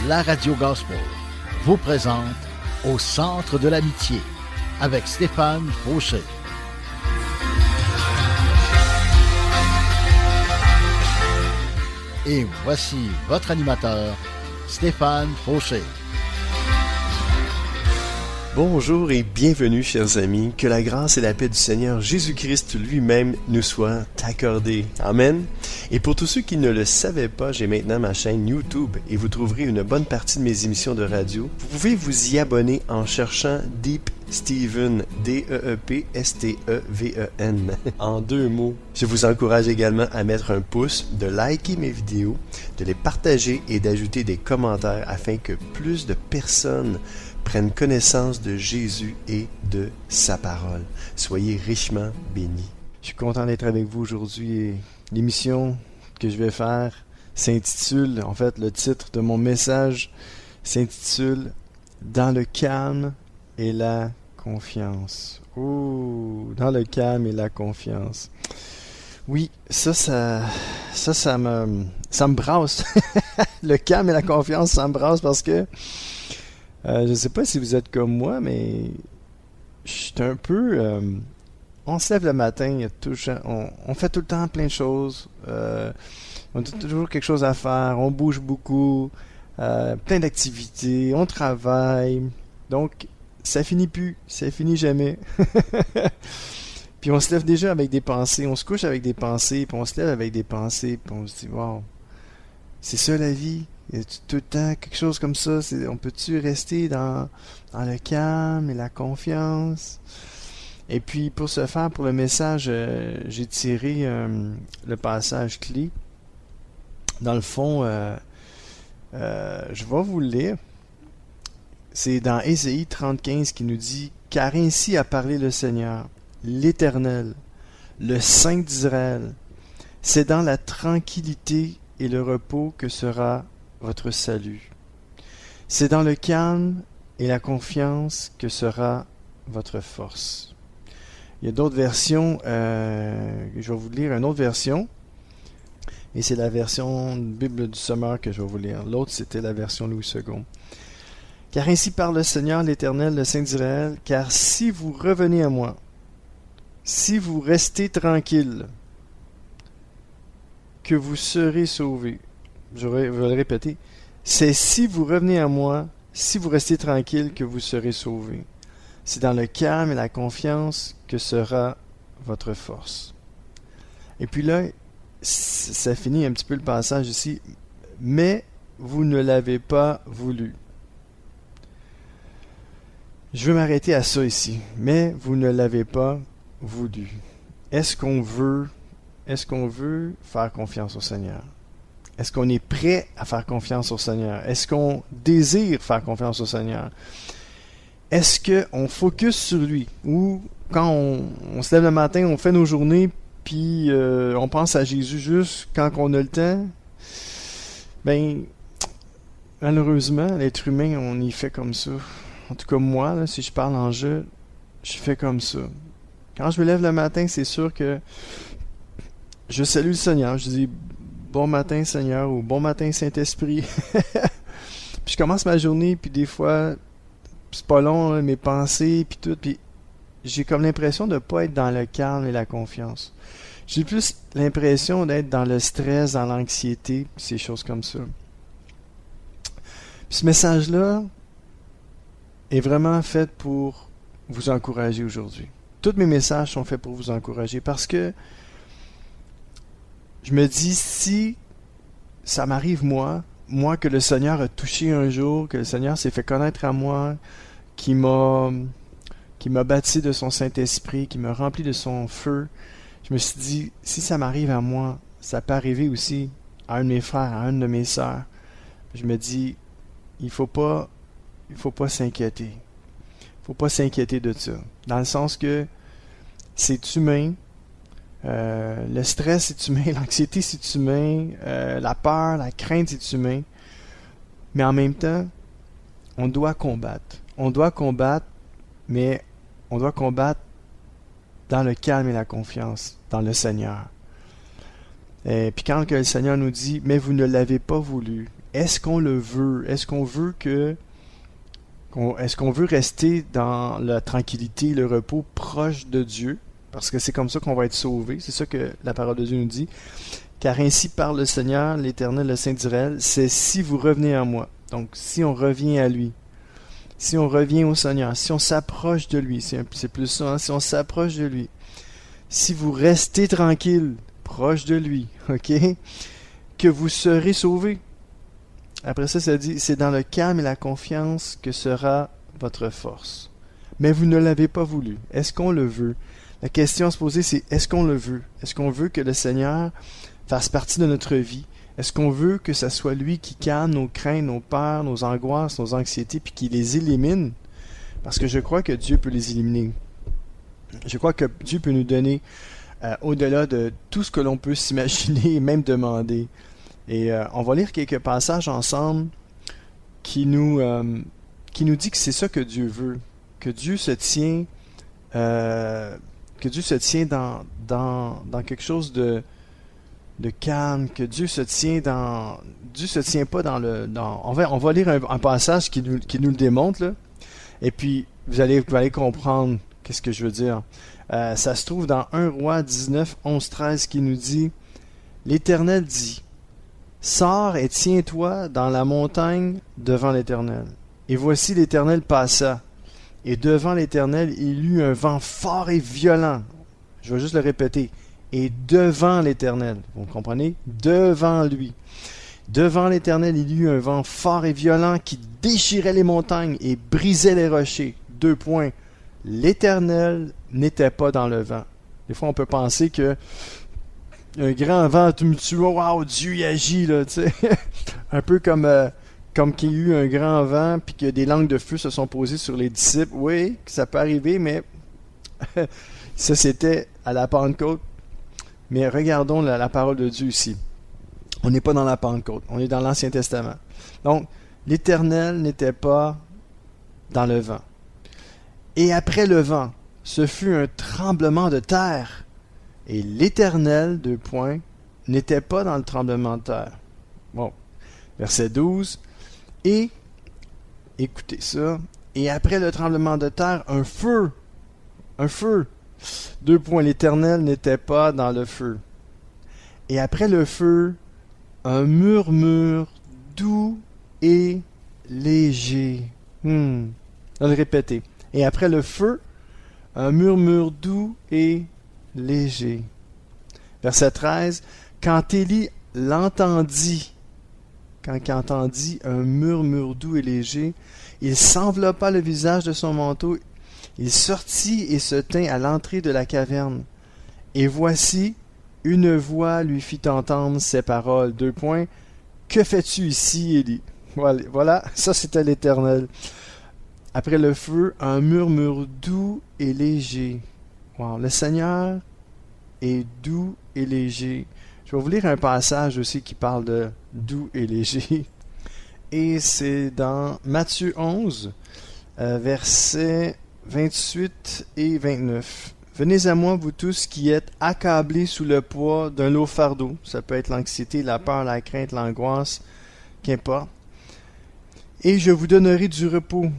la Radio Gospel vous présente Au centre de l'amitié avec Stéphane Fauché. Et voici votre animateur, Stéphane Fauché. Bonjour et bienvenue, chers amis. Que la grâce et la paix du Seigneur Jésus-Christ lui-même nous soient accordées. Amen. Et pour tous ceux qui ne le savaient pas, j'ai maintenant ma chaîne YouTube et vous trouverez une bonne partie de mes émissions de radio. Vous pouvez vous y abonner en cherchant Deep Steven, D-E-E-P-S-T-E-V-E-N, en 2 mots. Je vous encourage également à mettre un pouce, de liker mes vidéos, de les partager et d'ajouter des commentaires afin que plus de personnes prennent connaissance de Jésus et de sa parole. Soyez richement bénis. Je suis content d'être avec vous aujourd'hui. L'émission que je vais faire s'intitule, en fait, le titre de mon message s'intitule « Dans le calme et la confiance ». Oh, dans le calme et la confiance. Oui, ça me brasse. Le calme et la confiance, ça me brasse parce que je ne sais pas si vous êtes comme moi, mais je suis un peu... on se lève le matin, on fait tout le temps plein de choses. On a toujours quelque chose à faire, on bouge beaucoup, plein d'activités, on travaille. Donc, ça finit plus, ça finit jamais. Puis on se lève déjà avec des pensées, on se couche avec des pensées, puis on se lève avec des pensées, puis on se dit, wow, c'est ça la vie? Y a tout le temps quelque chose comme ça? On peut-tu rester dans le calme et la confiance? Et puis pour ce faire, pour le message, j'ai tiré le passage clé. Dans le fond, je vais vous le lire. C'est dans Ésaïe 30:15 qui nous dit « Car ainsi a parlé le Seigneur, l'Éternel, le Saint d'Israël. C'est dans la tranquillité et le repos que sera votre salut. C'est dans le calme et la confiance que sera votre force. » Il y a d'autres versions, je vais vous lire une autre version, et c'est la version Bible du Sommeur que je vais vous lire. L'autre, c'était la version Louis II. « Car ainsi parle le Seigneur, l'Éternel, le Saint d'Israël, car si vous revenez à moi, si vous restez tranquille, que vous serez sauvés. » Je vais le répéter. C'est si vous revenez à moi, si vous restez tranquille, que vous serez sauvés. C'est dans le calme et la confiance que sera votre force. Et puis là, ça finit un petit peu le passage ici. Mais vous ne l'avez pas voulu. Je veux m'arrêter à ça ici. Mais vous ne l'avez pas voulu. Est-ce qu'on veut faire confiance au Seigneur? Est-ce qu'on est prêt à faire confiance au Seigneur? Est-ce qu'on désire faire confiance au Seigneur? Est-ce qu'on focus sur lui? Ou quand on se lève le matin, on fait nos journées, puis on pense à Jésus juste quand on a le temps? Ben, malheureusement, l'être humain, on y fait comme ça. En tout cas, moi, là, si je parle en jeu, je fais comme ça. Quand je me lève le matin, c'est sûr que je salue le Seigneur. Je dis « Bon matin, Seigneur » ou « Bon matin, Saint-Esprit ». Puis je commence ma journée, puis des fois, c'est pas long, là, mes pensées, puis tout. Puis j'ai comme l'impression de ne pas être dans le calme et la confiance. J'ai plus l'impression d'être dans le stress, dans l'anxiété, puis ces choses comme ça. Puis ce message-là est vraiment fait pour vous encourager aujourd'hui. Tous mes messages sont faits pour vous encourager parce que je me dis, si ça m'arrive moi que le Seigneur a touché un jour, que le Seigneur s'est fait connaître à moi, qui m'a bâti de son Saint-Esprit, qui m'a rempli de son feu, je me suis dit, si ça m'arrive à moi, ça peut arriver aussi à un de mes frères, à une de mes sœurs. Je me dis, il faut pas s'inquiéter. Il faut pas s'inquiéter de ça. Dans le sens que c'est humain. Le stress, c'est humain. L'anxiété, c'est humain. La peur, la crainte, c'est humain. Mais en même temps, on doit combattre. On doit combattre, mais on doit combattre dans le calme et la confiance, dans le Seigneur. Et puis quand que le Seigneur nous dit « Mais vous ne l'avez pas voulu », est-ce qu'on le veut? Est-ce qu'on veut est-ce qu'on veut rester dans la tranquillité, le repos, proche de Dieu? Parce que c'est comme ça qu'on va être sauvé. C'est ça que la parole de Dieu nous dit. Car ainsi parle le Seigneur, l'Éternel, le Saint d'Israël, c'est si vous revenez à moi. Donc, si on revient à lui, si on revient au Seigneur, si on s'approche de lui, c'est plus ça, hein, si on s'approche de lui, si vous restez tranquille, proche de lui, ok, que vous serez sauvés. Après ça, ça dit, c'est dans le calme et la confiance que sera votre force. Mais vous ne l'avez pas voulu. Est-ce qu'on le veut? La question à se poser, c'est est-ce qu'on le veut? Est-ce qu'on veut que le Seigneur fasse partie de notre vie? Est-ce qu'on veut que ce soit lui qui calme nos craintes, nos peurs, nos angoisses, nos anxiétés, puis qui les élimine? Parce que je crois que Dieu peut les éliminer. Je crois que Dieu peut nous donner au-delà de tout ce que l'on peut s'imaginer et même demander. Et on va lire quelques passages ensemble qui nous dit que c'est ça que Dieu veut, que Dieu se tient, dans quelque chose de calme, que Dieu se tient pas dans on va lire un passage qui nous le démontre là, et puis vous allez comprendre qu'est-ce que je veux dire. Ça se trouve dans 1 Roi 19, 11, 13 qui nous dit: L'Éternel dit, sors et tiens-toi dans la montagne devant l'Éternel. Et voici l'Éternel passa, et devant l'Éternel il y eut un vent fort et violent. Je vais juste le répéter. Et devant l'Éternel, vous comprenez? Devant lui. Devant l'Éternel il y eut un vent fort et violent qui déchirait les montagnes et brisait les rochers. 2 points. L'Éternel n'était pas dans le vent. Des fois on peut penser que un grand vent tumultueux, waouh, Dieu y agit, là, tu sais. Un peu comme qu'il y a eu un grand vent, puis que des langues de feu se sont posées sur les disciples. Oui, ça peut arriver, mais ça c'était à la Pentecôte. Mais regardons la parole de Dieu ici. On n'est pas dans la Pentecôte, on est dans l'Ancien Testament. Donc, l'Éternel n'était pas dans le vent. Et après le vent, ce fut un tremblement de terre. Et l'Éternel, 2 points, n'était pas dans le tremblement de terre. Bon, verset 12. Et, écoutez ça, et après le tremblement de terre, un feu. 2 points, l'Éternel n'était pas dans le feu. Et après le feu, un murmure doux et léger. Je vais le répéter. Et après le feu, un murmure doux et léger. Verset 13. Quand Élie l'entendit, quand il entendit un murmure doux et léger, il s'enveloppa le visage de son manteau, il sortit et se tint à l'entrée de la caverne. Et voici, une voix lui fit entendre ces paroles. 2 points. Que fais-tu ici, Élie? Voilà, ça c'était l'Éternel. Après le feu, un murmure doux et léger. Wow, le Seigneur est doux et léger. Je vais vous lire un passage aussi qui parle de doux et léger. Et c'est dans Matthieu 11, versets 28 et 29. Venez à moi, vous tous qui êtes accablés sous le poids d'un lourd fardeau. Ça peut être l'anxiété, la peur, la crainte, l'angoisse, qu'importe. Et je vous donnerai du repos.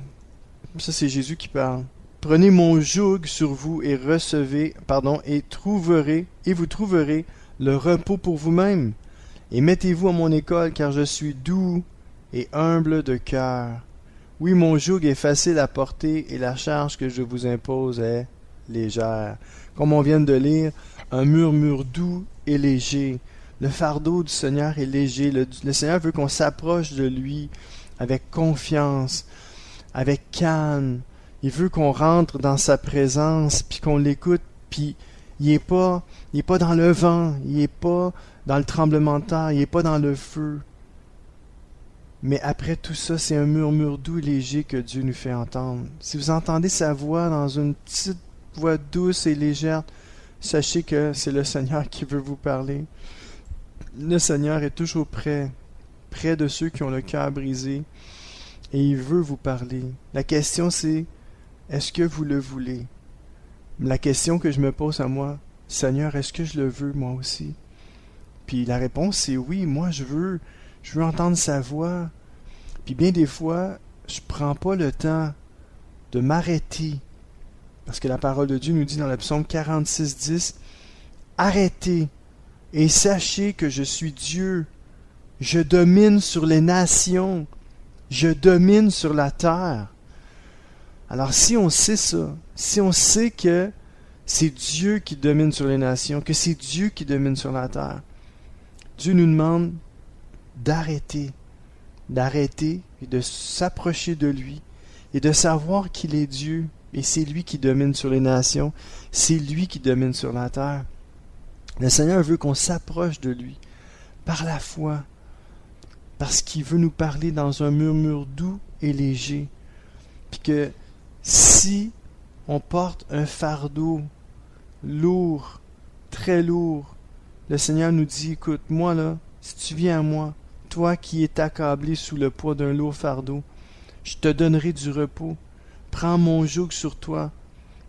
Ça, c'est Jésus qui parle. Prenez mon joug sur vous et vous trouverez le repos pour vous-même. Et mettez-vous à mon école, car je suis doux et humble de cœur. Oui, mon joug est facile à porter et la charge que je vous impose est légère. Comme on vient de lire, un murmure doux et léger. Le fardeau du Seigneur est léger. Le Seigneur veut qu'on s'approche de lui avec confiance, avec calme. Il veut qu'on rentre dans sa présence, puis qu'on l'écoute, puis il n'est pas dans le vent, il n'est pas dans le tremblement de terre, il n'est pas dans le feu. Mais après tout ça, c'est un murmure doux et léger que Dieu nous fait entendre. Si vous entendez sa voix dans une petite voix douce et légère, sachez que c'est le Seigneur qui veut vous parler. Le Seigneur est toujours près de ceux qui ont le cœur brisé, et il veut vous parler. La question c'est, est-ce que vous le voulez? La question que je me pose à moi, Seigneur, est-ce que je le veux moi aussi? Puis la réponse c'est oui, moi je veux Je veux entendre sa voix. Puis bien des fois, je prends pas le temps de m'arrêter. Parce que la parole de Dieu nous dit dans le psaume 46:10, arrêtez et sachez que je suis Dieu. Je domine sur les nations. Je domine sur la terre. Alors si on sait ça, si on sait que c'est Dieu qui domine sur les nations, que c'est Dieu qui domine sur la terre, Dieu nous demande d'arrêter et de s'approcher de lui et de savoir qu'il est Dieu et c'est lui qui domine sur les nations, c'est lui qui domine sur la terre. Le Seigneur veut qu'on s'approche de lui par la foi, parce qu'il veut nous parler dans un murmure doux et léger, puis que si on porte un fardeau lourd, très lourd, le Seigneur nous dit, écoute, moi là, si tu viens à moi, toi qui es accablé sous le poids d'un lourd fardeau, je te donnerai du repos. Prends mon joug sur toi,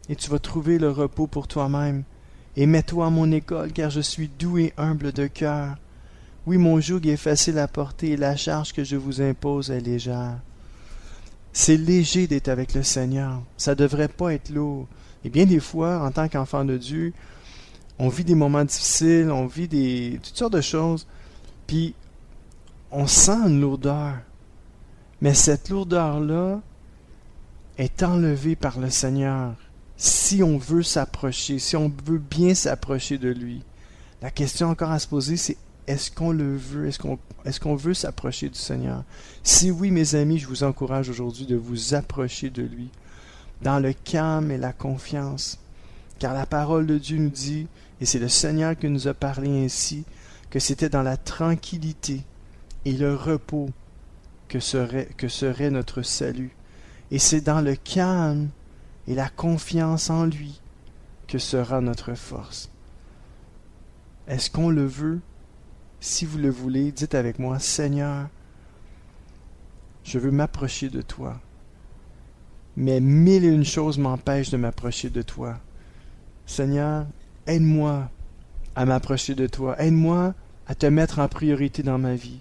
et tu vas trouver le repos pour toi-même. Et mets-toi à mon école, car je suis doux et humble de cœur. Oui, mon joug est facile à porter, et la charge que je vous impose est légère. C'est léger d'être avec le Seigneur. Ça devrait pas être lourd. Et bien des fois, en tant qu'enfant de Dieu, on vit des moments difficiles, on vit toutes sortes de choses, puis on sent une lourdeur. Mais cette lourdeur-là est enlevée par le Seigneur si on veut s'approcher, si on veut bien s'approcher de lui. La question encore à se poser, c'est est-ce qu'on le veut? Est-ce qu'on veut s'approcher du Seigneur? Si oui, mes amis, je vous encourage aujourd'hui de vous approcher de lui dans le calme et la confiance. Car la parole de Dieu nous dit, et c'est le Seigneur qui nous a parlé ainsi, que c'était dans la tranquillité et le repos que serait notre salut. Et c'est dans le calme et la confiance en lui que sera notre force. Est-ce qu'on le veut? Si vous le voulez, dites avec moi, Seigneur, je veux m'approcher de toi. Mais 1001 choses m'empêchent de m'approcher de toi. Seigneur, aide-moi à m'approcher de toi. Aide-moi à te mettre en priorité dans ma vie.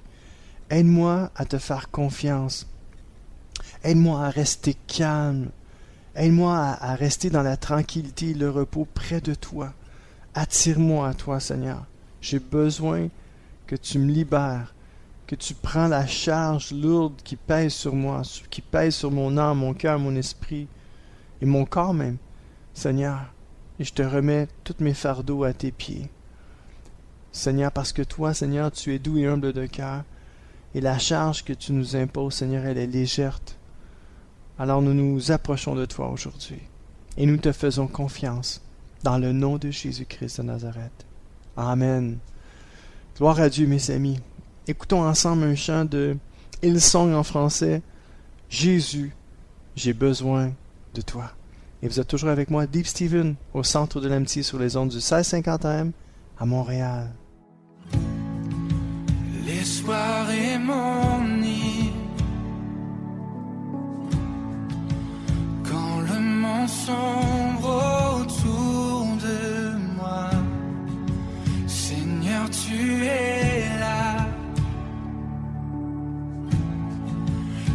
Aide-moi à te faire confiance. Aide-moi à rester calme. Aide-moi à rester dans la tranquillité et le repos près de toi. Attire-moi à toi, Seigneur. J'ai besoin que tu me libères, que tu prends la charge lourde qui pèse sur moi, qui pèse sur mon âme, mon cœur, mon esprit et mon corps même, Seigneur. Et je te remets tous mes fardeaux à tes pieds. Seigneur, parce que toi, Seigneur, tu es doux et humble de cœur, et la charge que tu nous imposes, Seigneur, elle est légère. Alors nous nous approchons de toi aujourd'hui, et nous te faisons confiance, dans le nom de Jésus-Christ de Nazareth. Amen. Gloire à Dieu, mes amis. Écoutons ensemble un chant de Hillsong en français. Jésus, j'ai besoin de toi. Et vous êtes toujours avec moi, Deep Steven, au centre de l'amitié sur les ondes du 1650 AM à Montréal. L'espoir est mon nid. Quand le monde sombre autour de moi, Seigneur, tu es là.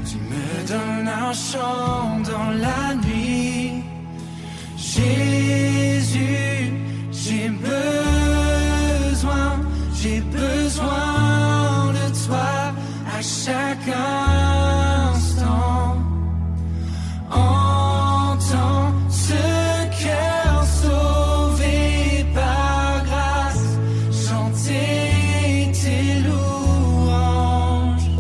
Tu me donnes un chant dans la nuit. Jésus, j'ai besoin de toi à chaque instant. Entends ce cœur sauvé par grâce chanter tes louanges,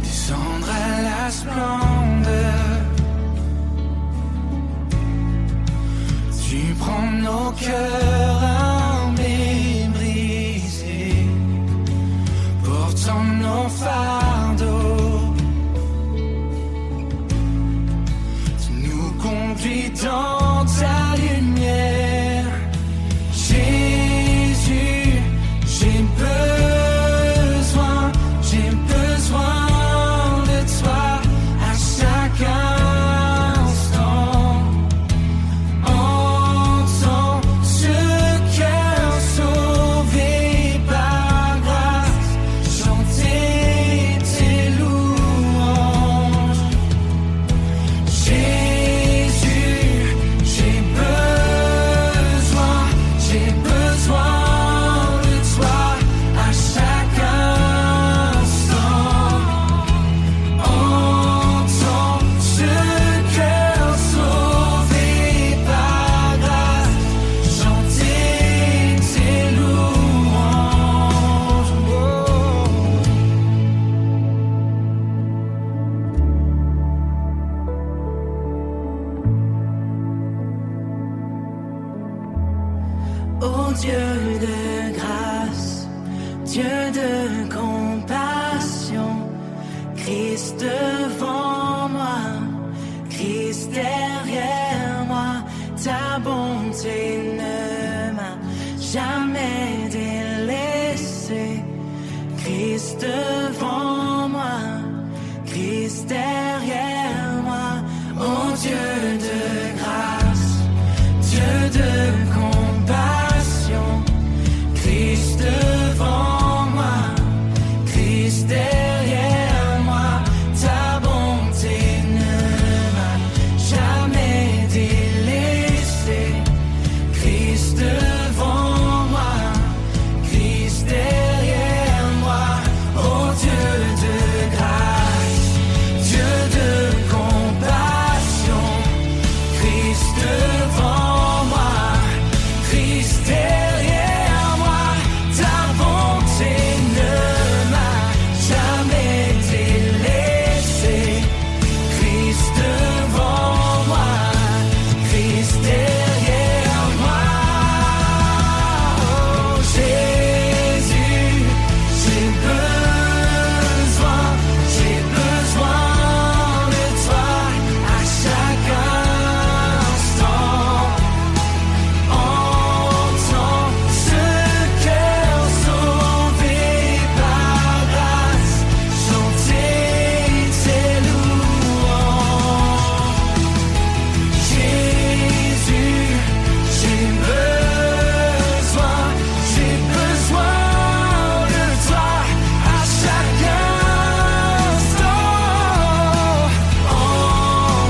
descendre à la splendeur Dieu de compassion, Christ devant moi, Christ derrière moi, ta bonté ne m'a jamais délaissé. Christ devant moi, Christ derrière moi, oh Dieu de grâce, Dieu de compassion, Christ devant moi, Christ derrière moi, ta bonté ne m'a jamais délaissé. Christ devant moi, Christ derrière moi, oh Dieu de grâce, Dieu de compassion, Christ devant moi, Christ derrière moi, ta bonté ne m'a jamais délaissé. Christ devant moi, Christ derrière moi, oh Jésus, j'ai besoin de toi à chaque instant. Entends ce cœur sauvé par grâce, chanter tes louanges. Jésus, j'ai besoin de toi à chaque instant.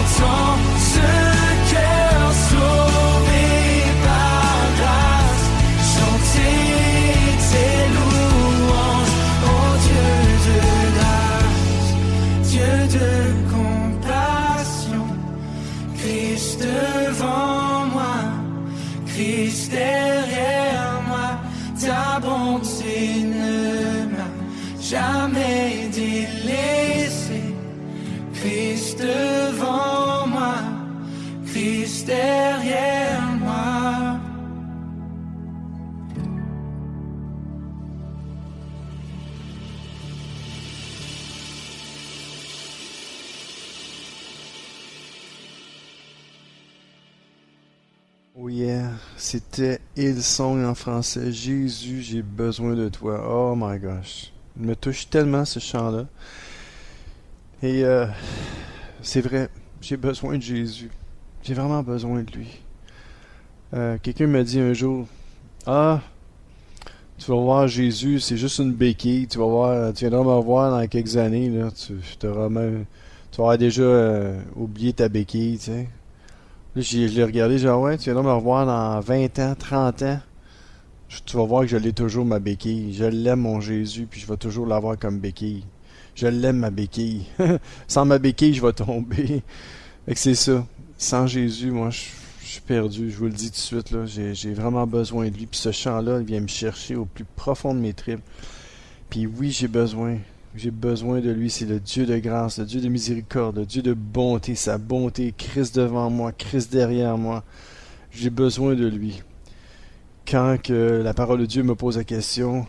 Entends ce cœur sauvé par grâce, chanter tes louanges, oh Dieu de grâce, Dieu de compassion, Christ devant moi, Christ derrière moi, ta bonté ne m'a jamais délaissé. Christ devant moi, Christ derrière moi. Oh yeah, c'était Hillsong en français. Jésus, j'ai besoin de toi. Oh my gosh. Il me touche tellement ce chant-là. Et c'est vrai, j'ai besoin de Jésus. J'ai vraiment besoin de lui. Quelqu'un m'a dit un jour, ah, tu vas voir Jésus, c'est juste une béquille. Tu viendras me voir dans quelques années. Là, tu auras déjà oublié ta béquille, tu sais. Là, je l'ai regardé, j'ai dit, ah ouais, tu viendras me revoir dans 20 ans, 30 ans. Tu vas voir que je l'ai toujours, ma béquille. Je l'aime, mon Jésus, puis je vais toujours l'avoir comme béquille. Je l'aime, ma béquille. Sans ma béquille, je vais tomber. Fait que c'est ça. Sans Jésus, moi, je suis perdu. Je vous le dis tout de suite, là. J'ai vraiment besoin de lui. Puis ce chant-là, il vient me chercher au plus profond de mes tripes. Puis oui, j'ai besoin. J'ai besoin de lui. C'est le Dieu de grâce, le Dieu de miséricorde, le Dieu de bonté. Sa bonté, Christ devant moi, Christ derrière moi. J'ai besoin de lui. Quand que la parole de Dieu me pose la question,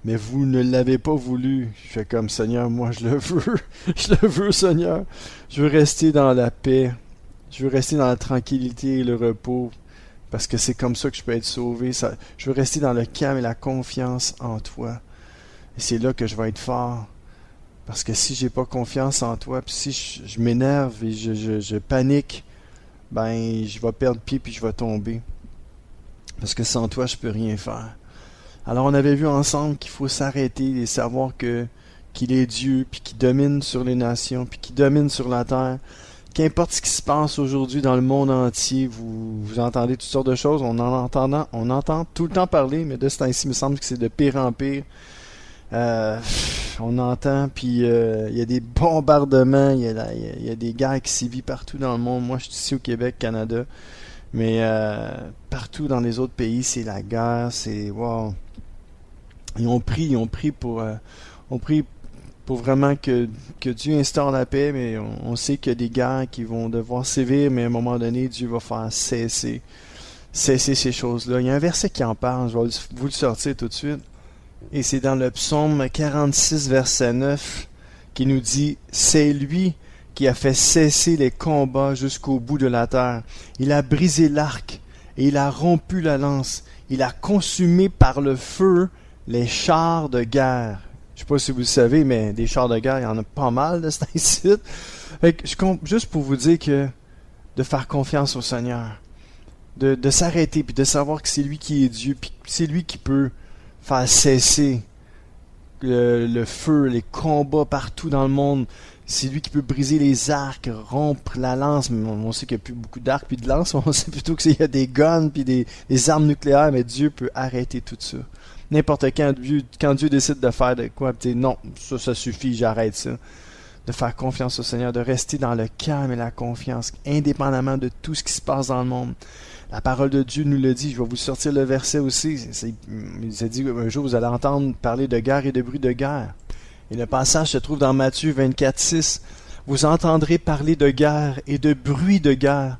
mais vous ne l'avez pas voulu, je fais comme, Seigneur, moi je le veux. Je le veux, Seigneur. Je veux rester dans la paix. Je veux rester dans la tranquillité et le repos. Parce que c'est comme ça que je peux être sauvé. Je veux rester dans le calme et la confiance en toi. Et c'est là que je vais être fort. Parce que si j'ai pas confiance en toi, puis si je m'énerve et je panique, ben je vais perdre pied puis je vais tomber. Parce que sans toi, je peux rien faire. Alors on avait vu ensemble qu'il faut s'arrêter et savoir qu'il est Dieu, puis qu'il domine sur les nations, puis qu'il domine sur la terre. Qu'importe ce qui se passe aujourd'hui dans le monde entier, vous entendez toutes sortes de choses, on entend tout le temps parler, mais de ce temps-ci, il me semble que c'est de pire en pire. On entend, puis il y a des bombardements, il y a des guerres qui sévissent partout dans le monde. Moi, je suis ici au Québec, Canada, mais partout dans les autres pays, c'est la guerre, c'est wow. Ils ont pris pour vraiment que Dieu instaure la paix, mais on sait qu'il y a des guerres qui vont devoir sévir, mais à un moment donné, Dieu va faire cesser ces choses-là. Il y a un verset qui en parle, je vais vous le sortir tout de suite. Et c'est dans le psaume 46, verset 9, qui nous dit « C'est lui qui a fait cesser les combats jusqu'au bout de la terre. Il a brisé l'arc et il a rompu la lance. Il a consumé par le feu les chars de guerre. » Je sais pas si vous le savez, mais des chars de guerre, il y en a pas mal de ce temps-ci. Fait que juste pour vous dire que de faire confiance au Seigneur, de s'arrêter, puis de savoir que c'est lui qui est Dieu, puis c'est lui qui peut faire cesser le feu, les combats partout dans le monde. C'est lui qui peut briser les arcs, rompre la lance. On sait qu'il n'y a plus beaucoup d'arcs puis de lances. On sait plutôt qu'il y a des guns puis des armes nucléaires, mais Dieu peut arrêter tout ça. N'importe quand Dieu décide de faire de quoi, non, ça suffit, j'arrête ça. De faire confiance au Seigneur, de rester dans le calme et la confiance, indépendamment de tout ce qui se passe dans le monde. La parole de Dieu nous le dit. Je vais vous sortir le verset aussi. Il s'est dit un jour vous allez entendre parler de guerre et de bruit de guerre. Et le passage se trouve dans Matthieu 24, 6. Vous entendrez parler de guerre et de bruit de guerre.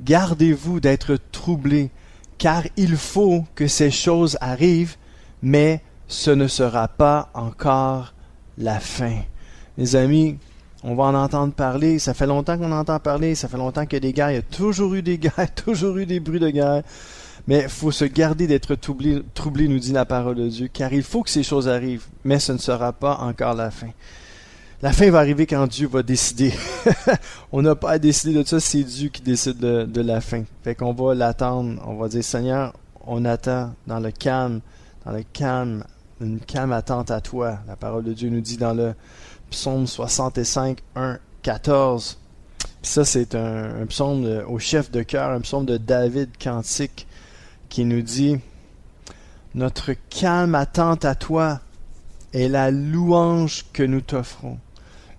Gardez-vous d'être troublés, car il faut que ces choses arrivent, mais ce ne sera pas encore la fin. Mes amis, on va en entendre parler. Ça fait longtemps qu'on entend parler. Ça fait longtemps qu'il y a des guerres. Il y a toujours eu des guerres, toujours eu des bruits de guerre. Mais il faut se garder d'être troublé, nous dit la parole de Dieu, car il faut que ces choses arrivent, mais ce ne sera pas encore la fin. La fin va arriver quand Dieu va décider. On n'a pas à décider de ça, c'est Dieu qui décide de la fin. Fait qu'on va l'attendre, on va dire, Seigneur, on attend dans le calme, une calme attente à toi. La parole de Dieu nous dit dans le psaume 65, 1, 14. Puis ça, c'est un psaume au chef de chœur, un psaume de David cantique, qui nous dit « Notre calme attente à toi est la louange que nous t'offrons.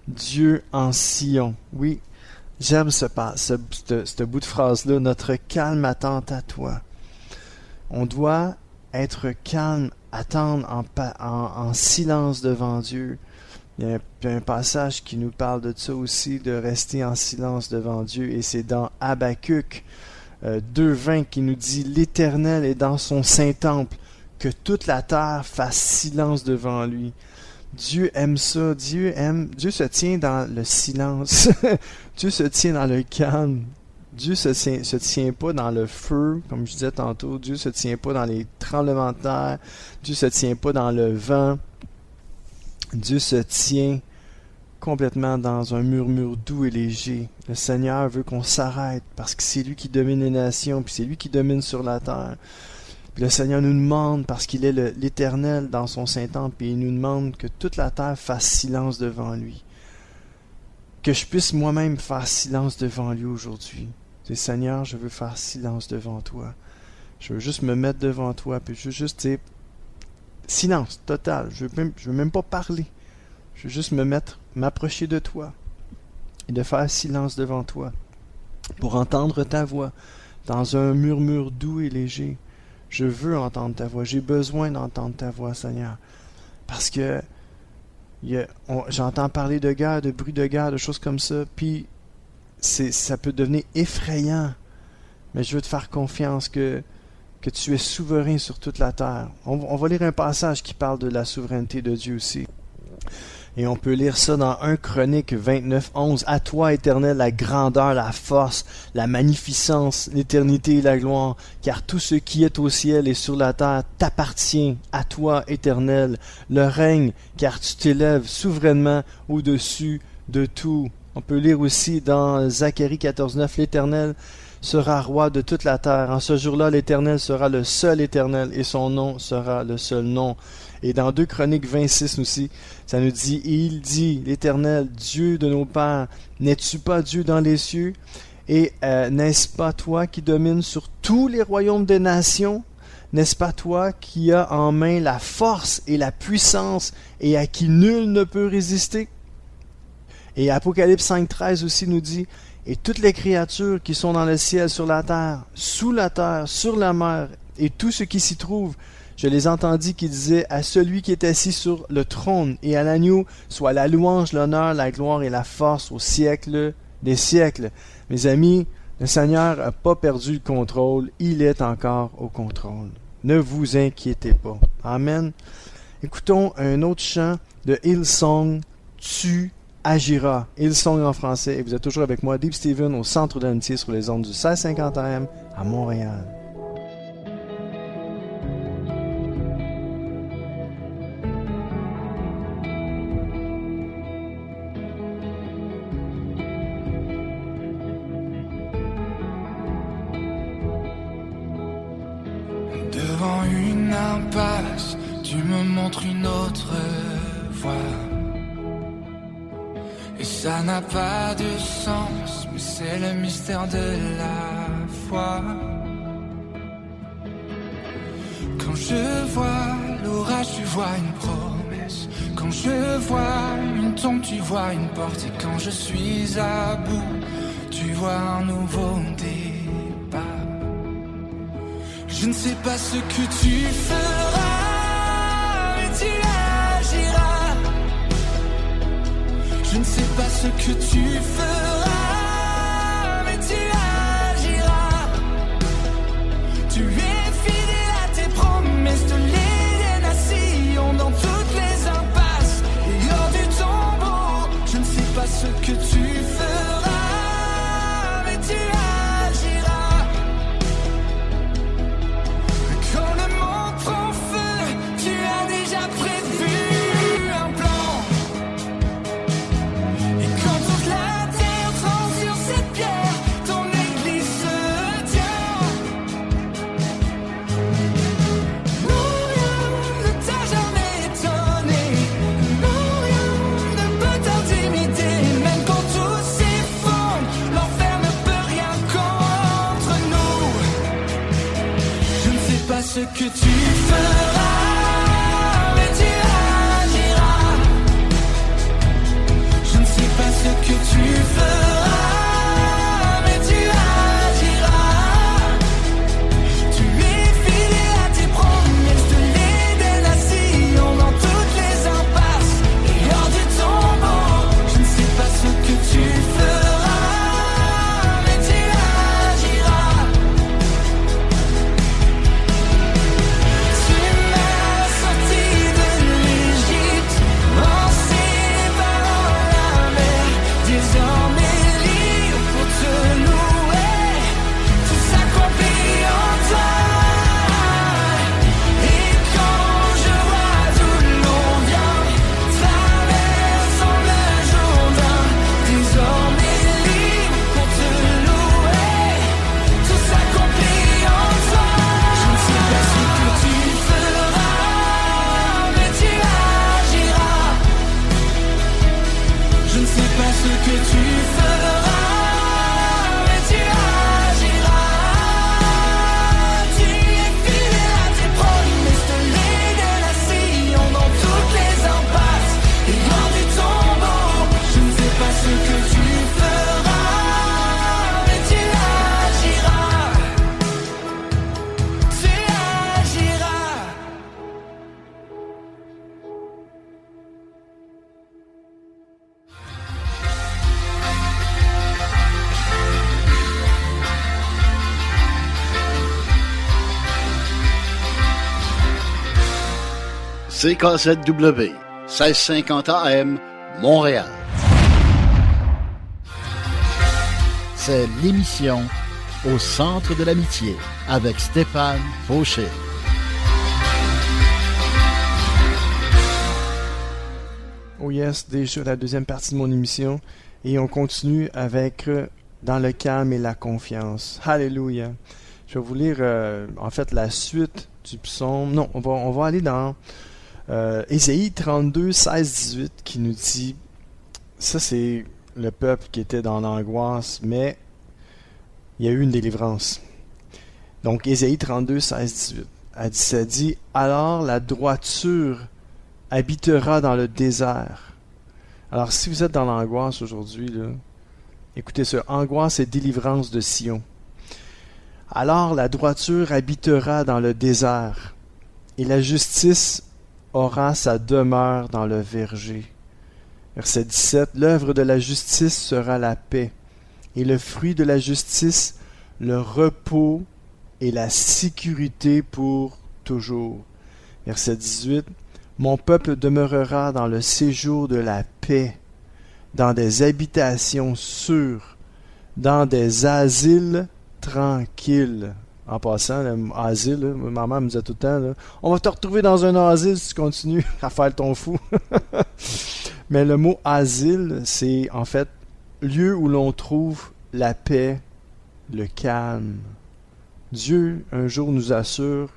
Dieu en Sion. » Oui, j'aime ce bout de phrase-là. « Notre calme attente à toi. » On doit être calme, attendre en silence devant Dieu. Il y a un passage qui nous parle de ça aussi, de rester en silence devant Dieu, et c'est dans Habakkuk 2.20 qui nous dit « L'Éternel est dans son saint-temple, que toute la terre fasse silence devant lui. » Dieu aime ça, Dieu se tient dans le silence, Dieu se tient dans le calme, Dieu se tient pas dans le feu, comme je disais tantôt, Dieu se tient pas dans les tremblements de terre, Dieu se tient pas dans le vent, Dieu se tient complètement dans un murmure doux et léger. Le Seigneur veut qu'on s'arrête parce que c'est lui qui domine les nations, puis c'est lui qui domine sur la terre. Puis le Seigneur nous demande, parce qu'il est l'Éternel dans son Saint-Temple, et il nous demande que toute la terre fasse silence devant lui. Que je puisse moi-même faire silence devant lui aujourd'hui. C'est Seigneur, je veux faire silence devant toi. Je veux juste me mettre devant toi, puis je veux juste dire silence total. Je veux même pas parler. Je veux juste m'approcher de toi et de faire silence devant toi pour entendre ta voix dans un murmure doux et léger. Je veux entendre ta voix. J'ai besoin d'entendre ta voix, Seigneur. Parce que j'entends parler de guerre, de bruit de guerre, de choses comme ça, puis ça peut devenir effrayant. Mais je veux te faire confiance que tu es souverain sur toute la terre. On va lire un passage qui parle de la souveraineté de Dieu aussi. Et on peut lire ça dans 1 Chronique 29, 11. « À toi, Éternel, la grandeur, la force, la magnificence, l'éternité et la gloire, car tout ce qui est au ciel et sur la terre t'appartient. À toi, Éternel, le règne, car tu t'élèves souverainement au-dessus de tout. » On peut lire aussi dans Zacharie 14, 9. « L'Éternel sera roi de toute la terre. En ce jour-là, l'Éternel sera le seul Éternel, et son nom sera le seul nom. » Et dans 2 Chroniques 26 aussi, ça nous dit, « Il dit, l'Éternel, Dieu de nos pères, n'es-tu pas Dieu dans les cieux? Et n'est-ce pas toi qui domines sur tous les royaumes des nations? N'est-ce pas toi qui as en main la force et la puissance, et à qui nul ne peut résister? » Et Apocalypse 5.13 aussi nous dit, « Et toutes les créatures qui sont dans le ciel, sur la terre, sur la mer, et tout ce qui s'y trouve, je les entendis qui disaient à celui qui est assis sur le trône et à l'agneau, soit la louange, l'honneur, la gloire et la force au siècle des siècles. » Mes amis, le Seigneur n'a pas perdu le contrôle, il est encore au contrôle. Ne vous inquiétez pas. Amen. Écoutons un autre chant de Hillsong, Tu agiras. Hillsong en français, et vous êtes toujours avec moi, Deep Steven, au centre de l'amitié sur les ondes du 1650 AM à Montréal. Devant une impasse, tu me montres une autre voie. Et ça n'a pas de sens, mais c'est le mystère de la foi. Quand je vois l'orage, tu vois une promesse. Quand je vois une tombe, tu vois une porte. Et quand je suis à bout, tu vois un nouveau départ. Je ne sais pas ce que tu feras, mais tu agiras. Je ne sais pas ce que tu feras, mais tu agiras. Tu es fidèle à tes promesses de les nations dans toutes les impasses et hors du tombeau. Je ne sais pas ce que tu feras, mais tu agiras. Quand le monde prend feu, tu as déjà prévu un plan. Et quand toute la terre tremble sur cette pierre, ton église se tient. Non, rien ne t'a jamais étonné. Non, rien ne peut t'intimider. Même quand tout s'effondre, l'enfer ne peut rien contre nous. Je ne sais pas ce que tu feras, mais tu agiras. Je ne sais pas ce que tu feras, mais tu agiras. Tu es fidèle à tes promesses de l'aider nation dans toutes les impasses et hors du tombeau. Je ne sais pas ce que tu feras, mais tu agiras. Tu m'as sorti de l'Égypte en séparant la mer, désormais libre pour te louer. Tout s'accomplit en toi. Et quand je vois d'où l'on vient, traversant le Jourdain, désormais libre pour te louer. Tout s'accomplit en toi. Je ne sais pas ce que tu feras, mais tu agiras. Je ne sais pas ce que tu feras, mais tu agiras. Tu es fidèle à tes promesses de l'aider nation dans toutes les impasses et hors du tombeau. Je ne sais pas ce que tu feras, mais tu agiras. Tu agiras. CKZW, 1650 AM, Montréal. C'est l'émission Au centre de l'amitié avec Stéphane Fauché. Oh yes, déjà la deuxième partie de mon émission. Et on continue avec Dans le calme et la confiance. Alléluia. Je vais vous lire en fait la suite du psaume. Non, on va aller dans Ésaïe 32, 16, 18 qui nous dit, ça c'est le peuple qui était dans l'angoisse, mais il y a eu une délivrance. Donc Ésaïe 32, 16, 18. Ça dit, alors la droiture habitera dans le désert. Alors si vous êtes dans l'angoisse aujourd'hui, là, écoutez ça, angoisse et délivrance de Sion. Alors la droiture habitera dans le désert, et la justice aura sa demeure dans le verger. Verset 17, l'œuvre de la justice sera la paix, et le fruit de la justice, le repos et la sécurité pour toujours. Verset 18, Mon peuple demeurera dans le séjour de la paix, dans des habitations sûres, dans des asiles tranquilles. En passant, l'asile, ma mère me disait tout le temps, là, on va te retrouver dans un asile si tu continues à faire ton fou. Mais le mot asile, c'est en fait lieu où l'on trouve la paix, le calme. Dieu, un jour, nous assure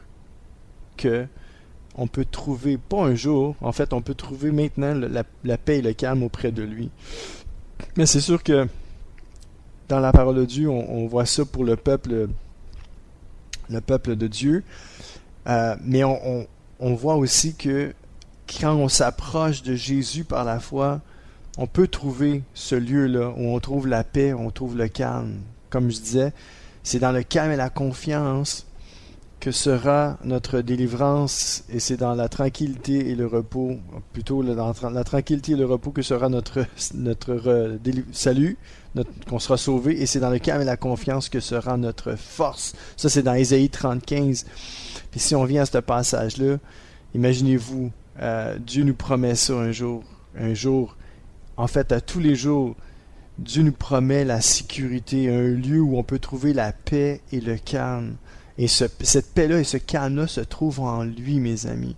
que on peut trouver, pas un jour, en fait, on peut trouver maintenant la paix et le calme auprès de lui. Mais c'est sûr que dans la parole de Dieu, on voit ça pour le peuple de Dieu. Mais on voit aussi que quand on s'approche de Jésus par la foi, on peut trouver ce lieu-là où on trouve la paix, on trouve le calme. Comme je disais, c'est dans le calme et la confiance que sera notre délivrance, et c'est dans la tranquillité et le repos, plutôt dans la tranquillité et le repos que sera notre salut, qu'on sera sauvé, et c'est dans le calme et la confiance que sera notre force. Ça, c'est dans Ésaïe 30:15. Puis si on vient à ce passage-là, imaginez-vous, Dieu nous promet ça un jour, en fait à tous les jours, Dieu nous promet la sécurité, un lieu où on peut trouver la paix et le calme. Et cette paix-là et ce calme-là se trouvent en lui, mes amis.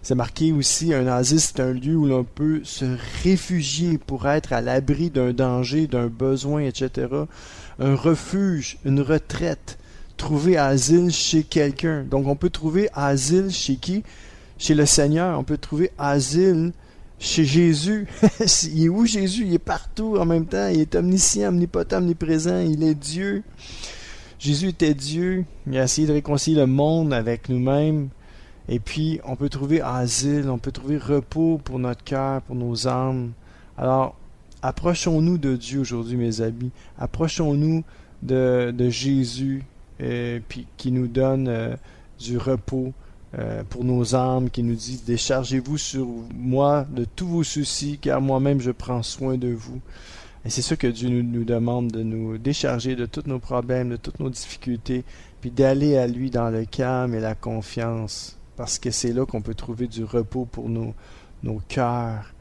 C'est marqué aussi, un asile, c'est un lieu où l'on peut se réfugier pour être à l'abri d'un danger, d'un besoin, etc. Un refuge, une retraite. Trouver asile chez quelqu'un. Donc on peut trouver asile chez qui? Chez le Seigneur. On peut trouver asile chez Jésus. Il est où Jésus? Il est partout en même temps. Il est omniscient, omnipotent, omniprésent. Il est Dieu. Jésus était Dieu, il a essayé de réconcilier le monde avec nous-mêmes, et puis on peut trouver asile, on peut trouver repos pour notre cœur, pour nos âmes. Alors, approchons-nous de Dieu aujourd'hui, mes amis. Approchons-nous de Jésus, puis qui nous donne du repos pour nos âmes, qui nous dit « Déchargez-vous sur moi de tous vos soucis, car moi-même je prends soin de vous. » Et c'est ça que Dieu nous demande, de nous décharger de tous nos problèmes, de toutes nos difficultés, puis d'aller à lui dans le calme et la confiance, parce que c'est là qu'on peut trouver du repos pour nos cœurs.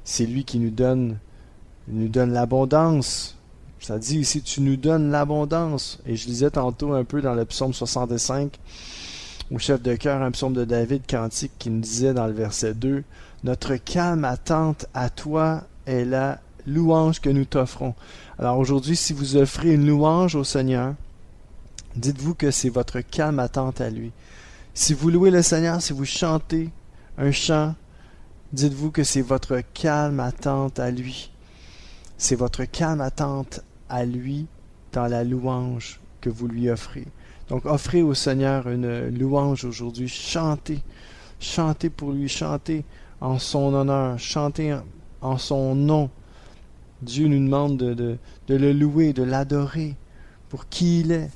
C'est lui qui nous donne l'abondance. Ça dit ici, tu nous donnes l'abondance. Et je lisais tantôt un peu dans le psaume 65, au chef de chœur, un psaume de David, cantique, qui nous disait dans le verset 2, « Notre calme attente à toi est la louange que nous t'offrons. » Alors aujourd'hui, si vous offrez une louange au Seigneur, dites-vous que c'est votre calme attente à lui. Si vous louez le Seigneur, si vous chantez un chant, dites-vous que c'est votre calme attente à lui. C'est votre calme attente à lui dans la louange que vous lui offrez. Donc offrez au Seigneur une louange aujourd'hui. Chantez. Chantez pour lui. Chantez en son honneur. Chantez en son nom. Dieu nous demande de le louer, de l'adorer pour qui il est,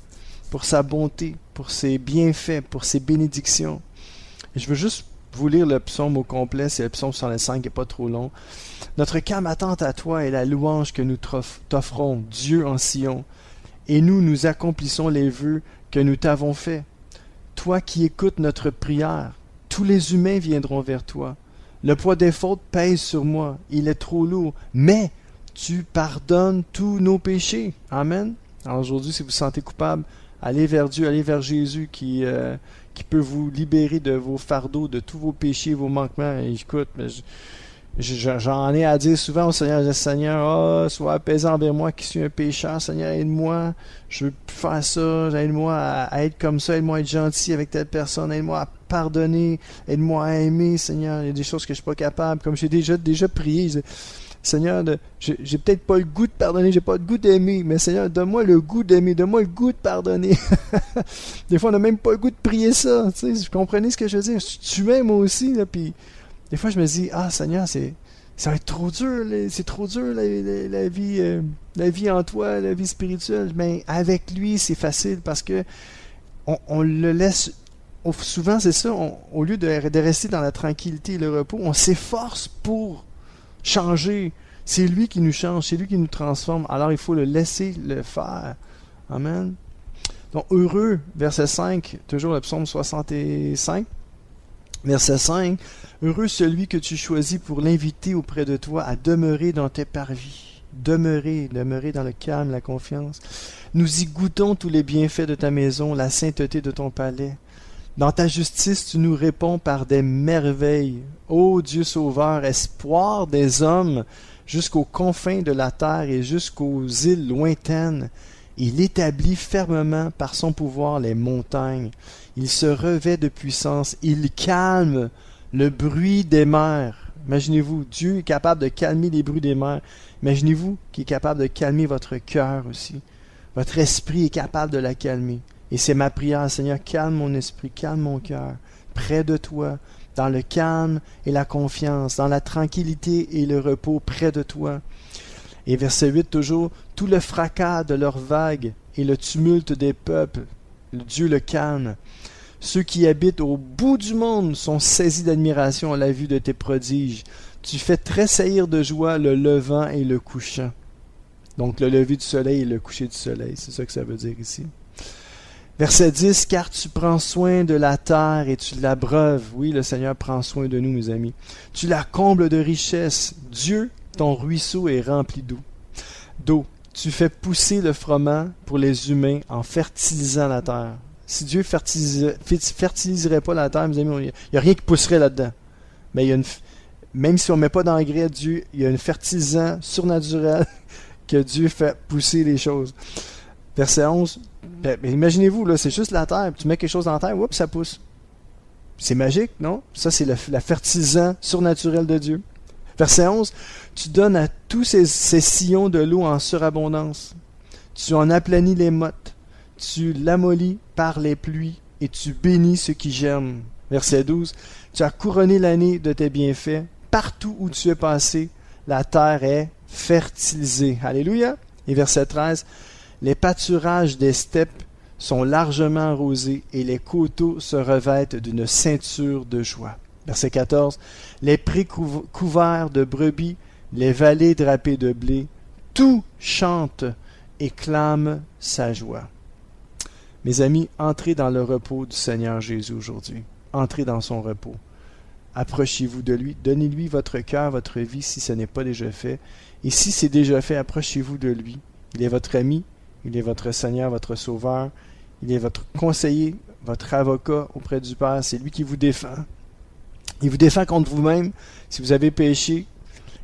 pour sa bonté, pour ses bienfaits, pour ses bénédictions. Et je veux juste vous lire le psaume au complet, c'est le psaume 65, qui n'est pas trop long. « Notre calme attente à toi est la louange que nous t'offrons, Dieu en Sion, et nous accomplissons les vœux que nous t'avons faits. Toi qui écoutes notre prière, tous les humains viendront vers toi. Le poids des fautes pèse sur moi, il est trop lourd, mais tu pardonnes tous nos péchés. » Amen. Alors aujourd'hui, si vous vous sentez coupable, allez vers Dieu, allez vers Jésus qui peut vous libérer de vos fardeaux, de tous vos péchés, vos manquements. Et écoute, j'en ai à dire souvent au Seigneur, Seigneur, sois apaisant envers moi qui suis un pécheur. Seigneur, aide-moi, je veux plus faire ça. Aide-moi à être comme ça, aide-moi à être gentil avec telle personne, aide-moi à pardonner, aide-moi à aimer, Seigneur. Il y a des choses que je ne suis pas capable. Comme j'ai déjà prié, Seigneur, j'ai peut-être pas le goût de pardonner, j'ai pas le goût d'aimer, mais Seigneur, donne-moi le goût d'aimer, donne-moi le goût de pardonner. Des fois, on n'a même pas le goût de prier ça. Tu sais, vous comprenez ce que je veux dire? Tu m'aimes moi aussi, là, puis des fois, je me dis, Seigneur, ça va être trop dur, c'est trop dur la vie en toi, la vie spirituelle. Mais avec lui, c'est facile parce que on le laisse. Souvent, c'est ça, au lieu de rester dans la tranquillité et le repos, on s'efforce pour changer. C'est lui qui nous change, c'est lui qui nous transforme. Alors il faut le laisser le faire. Amen. Donc heureux, verset 5, toujours le psaume 65. Verset 5. Heureux celui que tu choisis pour l'inviter auprès de toi à demeurer dans tes parvis. Demeurer dans le calme, la confiance. Nous y goûtons tous les bienfaits de ta maison, la sainteté de ton palais. Dans ta justice, tu nous réponds par des merveilles. Ô Dieu sauveur, espoir des hommes, jusqu'aux confins de la terre et jusqu'aux îles lointaines. Il établit fermement par son pouvoir les montagnes. Il se revêt de puissance. Il calme le bruit des mers. Imaginez-vous, Dieu est capable de calmer les bruits des mers. Imaginez-vous qu'il est capable de calmer votre cœur aussi. Votre esprit est capable de la calmer. Et c'est ma prière, Seigneur, calme mon esprit, calme mon cœur, près de toi, dans le calme et la confiance, dans la tranquillité et le repos, près de toi. Et verset 8 toujours, tout le fracas de leurs vagues et le tumulte des peuples, Dieu le calme. Ceux qui habitent au bout du monde sont saisis d'admiration à la vue de tes prodiges. Tu fais tressaillir de joie le levant et le couchant. Donc le lever du soleil et le coucher du soleil, c'est ça que ça veut dire ici. Verset 10, car tu prends soin de la terre et tu l'abreuves. Oui, le Seigneur prend soin de nous, mes amis. Tu la combles de richesses. Dieu, ton ruisseau est rempli d'eau. Tu fais pousser le froment pour les humains en fertilisant la terre. Si Dieu fertiliserait pas la terre, mes amis, il n'y a rien qui pousserait là-dedans. Mais même si on ne met pas d'engrais, Dieu, il y a un fertilisant surnaturel que Dieu fait pousser les choses. Verset 11, imaginez-vous, là, c'est juste la terre, tu mets quelque chose dans la terre, oups, ça pousse. C'est magique, non? Ça, c'est la fertilisant surnaturel de Dieu. Verset 11, tu donnes à tous ces sillons de l'eau en surabondance. Tu en aplanis les mottes. Tu l'amollis par les pluies et tu bénis ceux qui germent. Verset 12, tu as couronné l'année de tes bienfaits. Partout où tu es passé, la terre est fertilisée. Alléluia. Et verset 13, les pâturages des steppes sont largement arrosés et les coteaux se revêtent d'une ceinture de joie. Verset 14, les prés couverts de brebis, les vallées drapées de blé, tout chante et clame sa joie. Mes amis, entrez dans le repos du Seigneur Jésus aujourd'hui. Entrez dans son repos. Approchez-vous de lui. Donnez-lui votre cœur, votre vie, si ce n'est pas déjà fait. Et si c'est déjà fait, approchez-vous de lui. Il est votre ami, il est votre Seigneur, votre Sauveur. Il est votre conseiller, votre avocat auprès du Père. C'est lui qui vous défend. Il vous défend contre vous-même. Si vous avez péché,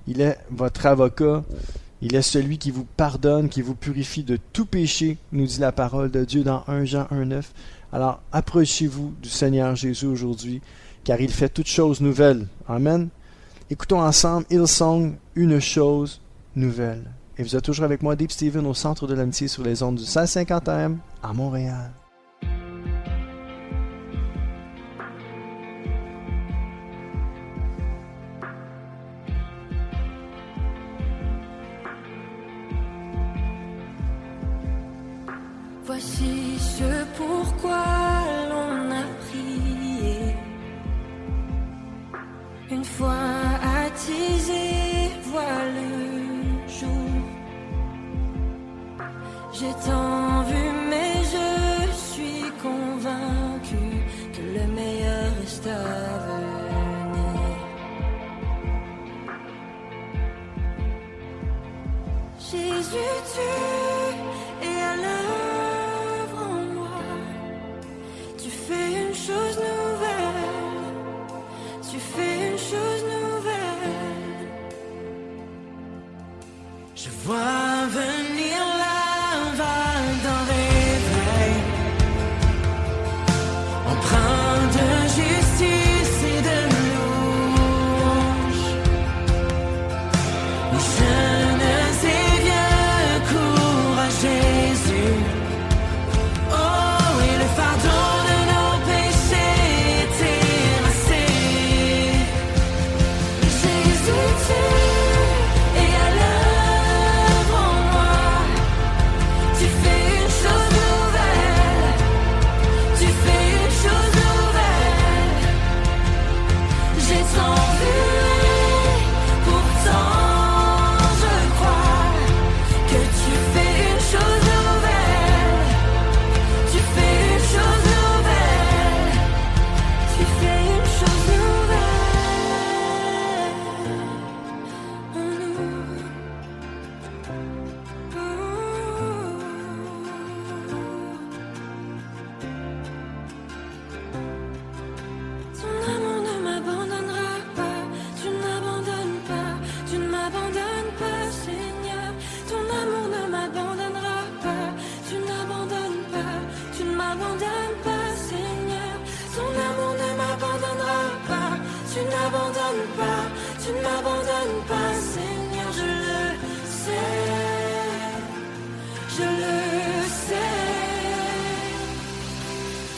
il est votre avocat. Il est celui qui vous pardonne, qui vous purifie de tout péché, nous dit la parole de Dieu dans 1 Jean 1,9. Alors, approchez-vous du Seigneur Jésus aujourd'hui, car il fait toutes choses nouvelles. Amen. Écoutons ensemble Hillsong, une chose nouvelle. Et vous êtes toujours avec moi, Deep Steven, au Centre de l'Amitié sur les ondes du 1650 AM à Montréal. Voici ce pourquoi l'on a prié. Une fois attisé, voit le jour. J'ai tant vu, mais je suis convaincu que le meilleur reste à venir. Jésus, tu es à l'œuvre en moi. Tu fais une chose nouvelle. Tu fais une chose nouvelle. Je vois venir la vague d'un réveil, empreint de justice et de louange. Nous jeunes et vieux courent à Jésus. Oh, et le fardeau de nos péchés est terrassé. Jésus, tu es à l'œuvre en moi. Tu fais une chose nouvelle. Tu fais une chose nouvelle. J'ai tant vu, pourtant je crois que tu fais une chose nouvelle. Tu fais une chose nouvelle. Tu fais une chose nouvelle. m'abandonnes pas, Seigneur, je le sais, je le sais.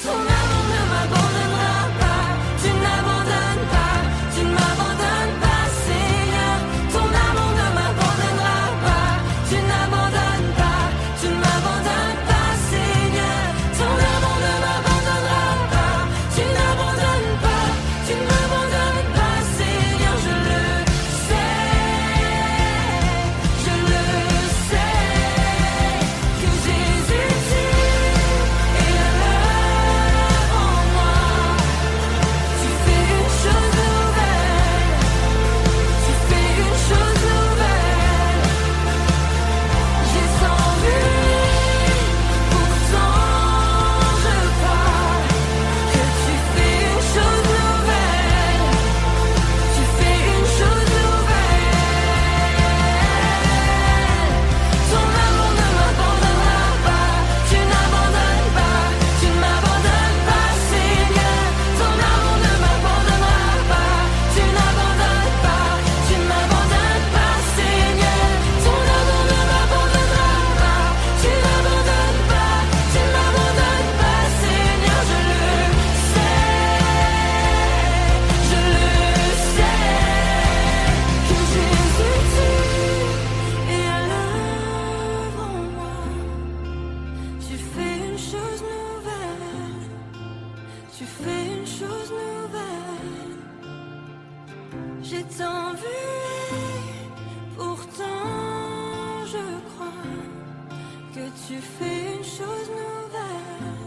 Ton amour ne m'abandonnera pas, tu ne m'abandonnes pas, tu ne m'abandonnes pas, Seigneur. Ton amour ne m'abandonnera pas, tu n'abandonnes pas, tu ne m'abandonnes pas, Seigneur. Ton amour ne m'abandonnera pas, tu n'abandonnes pas, tu ne m'abandonnes pas, Seigneur, je le sais, je le sais, que Jésus tue et la l'œuvre en moi. Tu fais une chose nouvelle, tu fais une chose nouvelle. J'ai sans vue, pourtant je crois que tu fais une chose nouvelle, tu fais une chose nouvelle. Ton amour ne m'abandonnera pas, tu n'abandonnes pas, tu ne m'abandonnes pas, Seigneur. Ton amour ne m'abandonnera pas, tu n'abandonnes pas, tu ne m'abandonnes pas, Seigneur. Ton amour ne m'abandonnera pas, tu n'abandonnes pas, tu ne m'abandonnes pas, Seigneur, je le sais, que Jésus tue et à l'œuvre en moi. Tu fais une chose nouvelle, tu fais une chose nouvelle. J'ai tant vu, pourtant je crois que tu fais une chose nouvelle,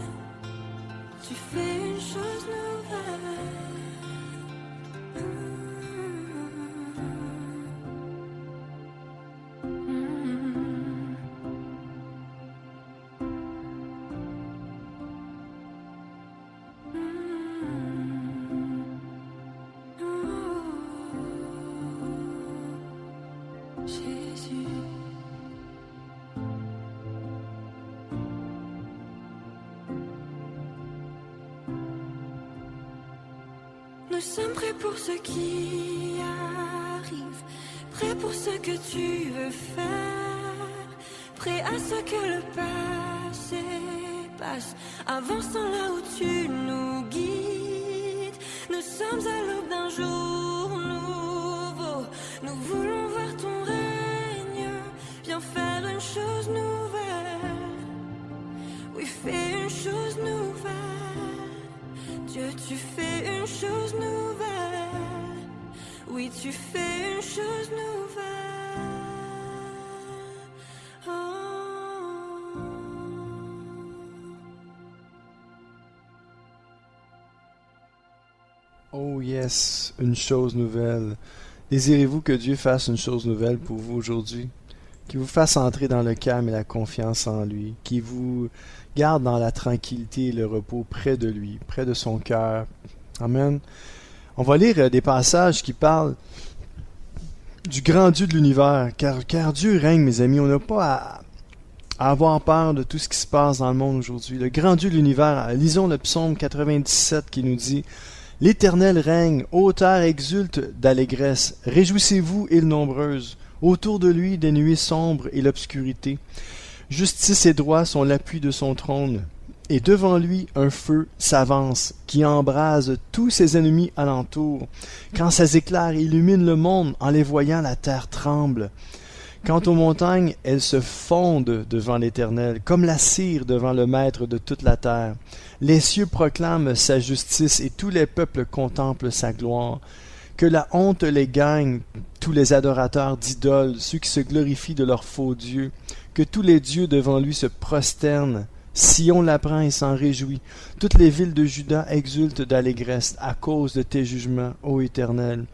tu fais une chose nouvelle. Jésus. Nous sommes prêts pour ce qui arrive, prêts pour ce que tu veux faire, prêts à ce que le passé passe, avançant là où tu nous guides. Nous sommes à l'aube d'un jour nouveau, nous voulons voir ton règne, viens faire une chose nouvelle. Oui, fais une chose nouvelle. Dieu, tu fais une chose nouvelle. Oui, tu fais une chose nouvelle. Oh yes, une chose nouvelle. Désirez-vous que Dieu fasse une chose nouvelle pour vous aujourd'hui? Qu'il vous fasse entrer dans le calme et la confiance en lui, qu'il vous garde dans la tranquillité et le repos près de lui, près de son cœur. Amen. On va lire des passages qui parlent du grand Dieu de l'univers, car Dieu règne, mes amis. On n'a pas à avoir peur de tout ce qui se passe dans le monde aujourd'hui. Le grand Dieu de l'univers, lisons le psaume 97 qui nous dit « L'Éternel règne, ô terre exulte d'allégresse, réjouissez-vous, îles nombreuses, autour de lui des nuées sombres et l'obscurité. Justice et droit sont l'appui de son trône, et devant lui un feu s'avance, qui embrase tous ses ennemis alentour. Quand ses éclairs illuminent le monde, en les voyant la terre tremble. Quant aux montagnes, elles se fondent devant l'Éternel, comme la cire devant le Maître de toute la terre. Les cieux proclament sa justice, et tous les peuples contemplent sa gloire. Que la honte les gagne, tous les adorateurs d'idoles, ceux qui se glorifient de leurs faux dieux. Que tous les dieux devant lui se prosternent. Sion l'apprend et s'en réjouit. Toutes les villes de Juda exultent d'allégresse à cause de tes jugements, ô Éternel.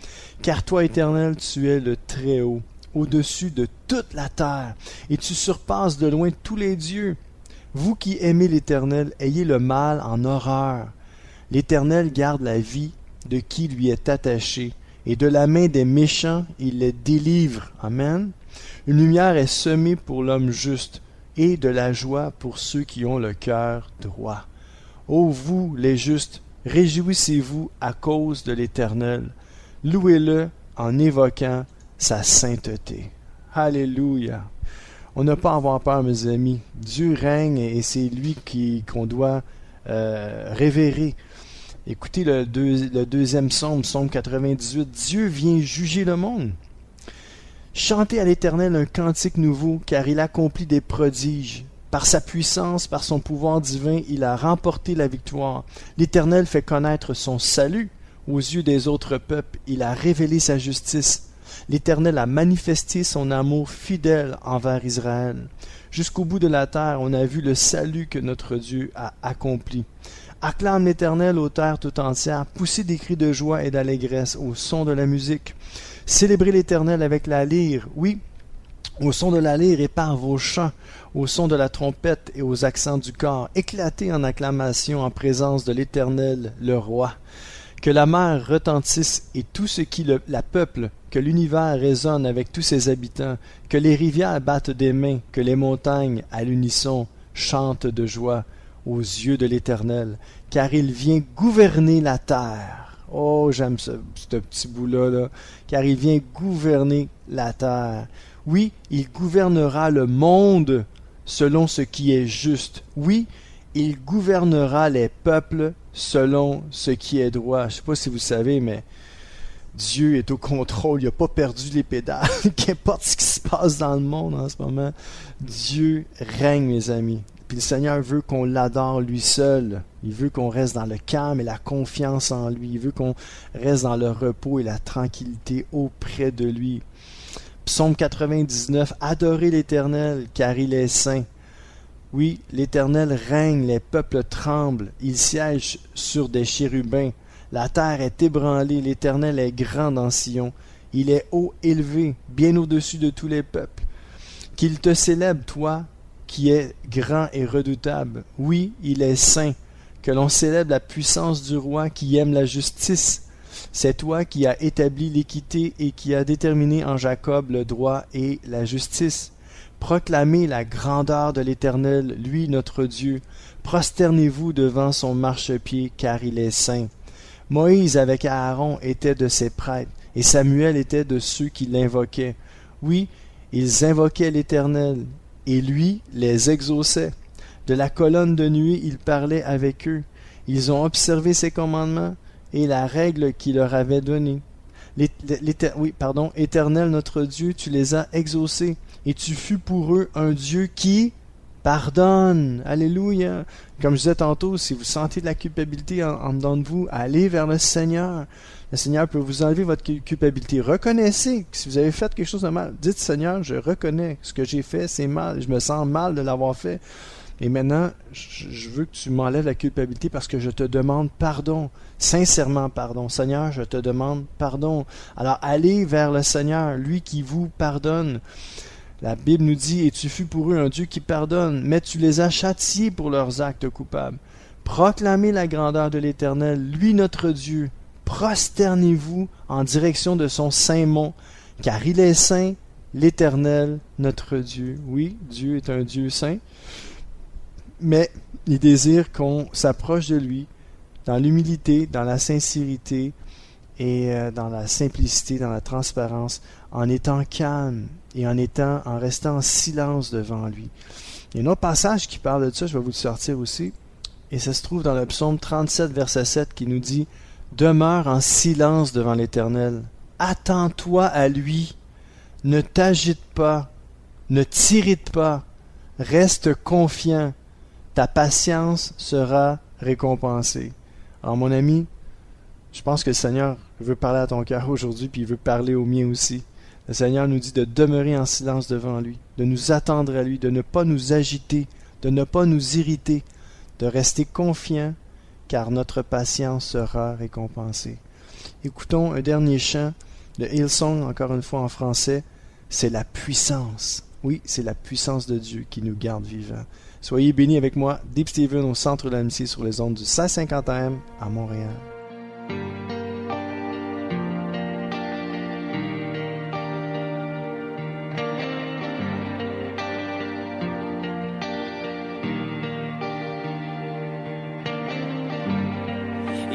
Car toi, Éternel, tu es le Très-Haut, au-dessus de toute la terre, et tu surpasses de loin tous les dieux. Vous qui aimez l'Éternel, ayez le mal en horreur. L'Éternel garde la vie de qui lui est attaché, et de la main des méchants il les délivre. Amen. Une lumière est semée pour l'homme juste, et de la joie pour ceux qui ont le cœur droit. Ô vous, les justes, réjouissez-vous à cause de l'Éternel. Louez-le en évoquant sa sainteté. Alléluia. On n'a pas à avoir peur, mes amis. Dieu règne et c'est lui qu'on doit révérer. Écoutez le deuxième psaume, psaume 98. Dieu vient juger le monde. Chantez à l'Éternel un cantique nouveau, car il accomplit des prodiges. Par sa puissance, par son pouvoir divin, il a remporté la victoire. L'Éternel fait connaître son salut aux yeux des autres peuples. Il a révélé sa justice. L'Éternel a manifesté son amour fidèle envers Israël. Jusqu'au bout de la terre, on a vu le salut que notre Dieu a accompli. Acclame l'Éternel aux terres tout entières, poussez des cris de joie et d'allégresse au son de la musique. Célébrez l'Éternel avec la lyre, oui, au son de la lyre et par vos chants, au son de la trompette et aux accents du corps. Éclatez en acclamation en présence de l'Éternel, le Roi. Que la mer retentisse et tout ce qui la peuple, que l'univers résonne avec tous ses habitants, que les rivières battent des mains, que les montagnes, à l'unisson, chantent de joie aux yeux de l'Éternel, car il vient gouverner la terre. Oh, j'aime ce petit bout-là, là. Car il vient gouverner la terre. Oui, il gouvernera le monde selon ce qui est juste. Oui, il gouvernera les peuples selon ce qui est droit. Je ne sais pas si vous savez, mais Dieu est au contrôle. Il n'a pas perdu les pédales. Qu'importe ce qui se passe dans le monde en ce moment, Dieu règne, mes amis. Puis le Seigneur veut qu'on l'adore lui seul. Il veut qu'on reste dans le calme et la confiance en lui. Il veut qu'on reste dans le repos et la tranquillité auprès de lui. Psaume 99, adorez l'Éternel, car il est saint. Oui, l'Éternel règne, les peuples tremblent, il siège sur des chérubins. La terre est ébranlée, l'Éternel est grand dans Sion. Il est haut élevé, bien au-dessus de tous les peuples. Qu'il te célèbre, toi, qui es grand et redoutable. Oui, il est saint. Que l'on célèbre la puissance du roi qui aime la justice. C'est toi qui as établi l'équité et qui as déterminé en Jacob le droit et la justice. Proclamez la grandeur de l'Éternel, lui notre Dieu. Prosternez-vous devant son marchepied, car il est saint. Moïse avec Aaron était de ses prêtres, et Samuel était de ceux qui l'invoquaient. Oui, ils invoquaient l'Éternel, et lui les exauçait. De la colonne de nuée, il parlait avec eux. Ils ont observé ses commandements et la règle qu'il leur avait donnée. Éternel notre Dieu, tu les as exaucés, et tu fus pour eux un Dieu qui pardonne. Alléluia. Comme je disais tantôt, si vous sentez de la culpabilité en dedans de vous, allez vers le Seigneur. Le Seigneur peut vous enlever votre culpabilité. Reconnaissez que si vous avez fait quelque chose de mal, dites Seigneur, je reconnais ce que j'ai fait, c'est mal, je me sens mal de l'avoir fait. Et maintenant, je veux que tu m'enlèves la culpabilité parce que je te demande pardon, sincèrement pardon. Seigneur, je te demande pardon. Alors allez vers le Seigneur, lui qui vous pardonne. La Bible nous dit, et tu fus pour eux un Dieu qui pardonne, mais tu les as châtiés pour leurs actes coupables. Proclamez la grandeur de l'Éternel, lui notre Dieu. Prosternez-vous en direction de son saint mont, car il est saint, l'Éternel notre Dieu. Oui, Dieu est un Dieu saint. Mais il désire qu'on s'approche de lui dans l'humilité, dans la sincérité et dans la simplicité, dans la transparence, en étant calme et en restant en silence devant lui. Il y a un autre passage qui parle de ça, je vais vous le sortir aussi, et ça se trouve dans le psaume 37, verset 7, qui nous dit « Demeure en silence devant l'Éternel, attends-toi à lui, ne t'agite pas, ne t'irrite pas, reste confiant, ta patience sera récompensée. » Alors mon ami, je pense que le Seigneur veut parler à ton cœur aujourd'hui, puis il veut parler au mien aussi. Le Seigneur nous dit de demeurer en silence devant lui, de nous attendre à lui, de ne pas nous agiter, de ne pas nous irriter, de rester confiants, car notre patience sera récompensée. Écoutons un dernier chant de Hillsong, encore une fois en français, c'est la puissance. Oui, c'est la puissance de Dieu qui nous garde vivants. Soyez bénis avec moi, Deep Steven au centre de l'amitié sur les ondes du 1650 AM à Montréal.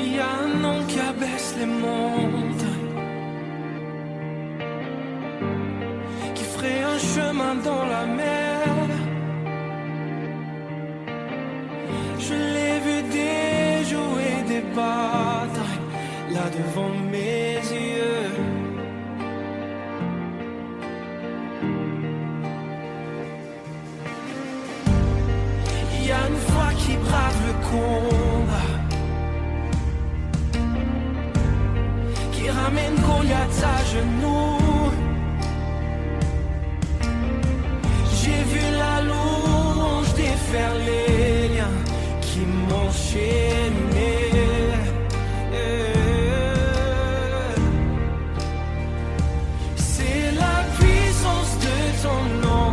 Il y a un nom qui abaisse les montagnes, devant mes yeux. Il y a une foi qui brave le combat, qui ramène Goliath à genoux. J'ai vu la louange déferler, liens qui m'enchaînaient. C'est la puissance de ton nom,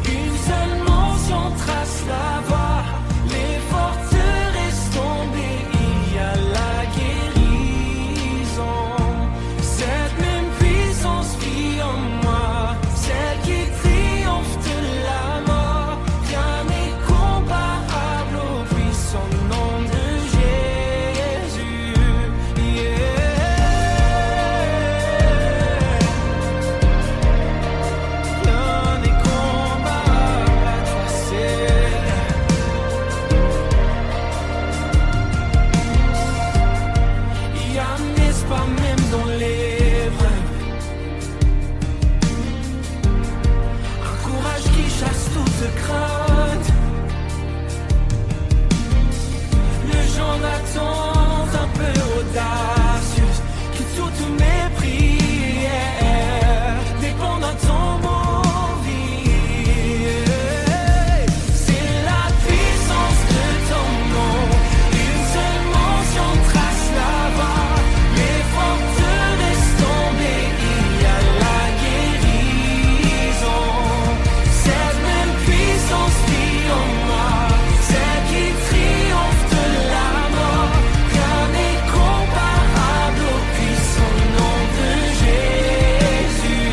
une seule mention trace la voie. Les forteresses tombées, il y a la guérison. Cette même puissance vit en moi, celle qui triomphe de la mort. Rien n'est comparable au puissant nom de Jésus. Rien n'est comparable à toi, Seigneur. Il y a un espoir même dans l'épreuve, un courage qui chasse toute crainte. Le genre d'attente un peu audacieuse, que toutes mes prières dépendent d'un tombeau vide. C'est la puissance de ton nom, une seule mention trace la voie. Les forteresses tombées, il y a la guérison. Cette même puissance vit en moi, celle qui triomphe de la mort. Rien n'est comparable au puissant nom de Jésus.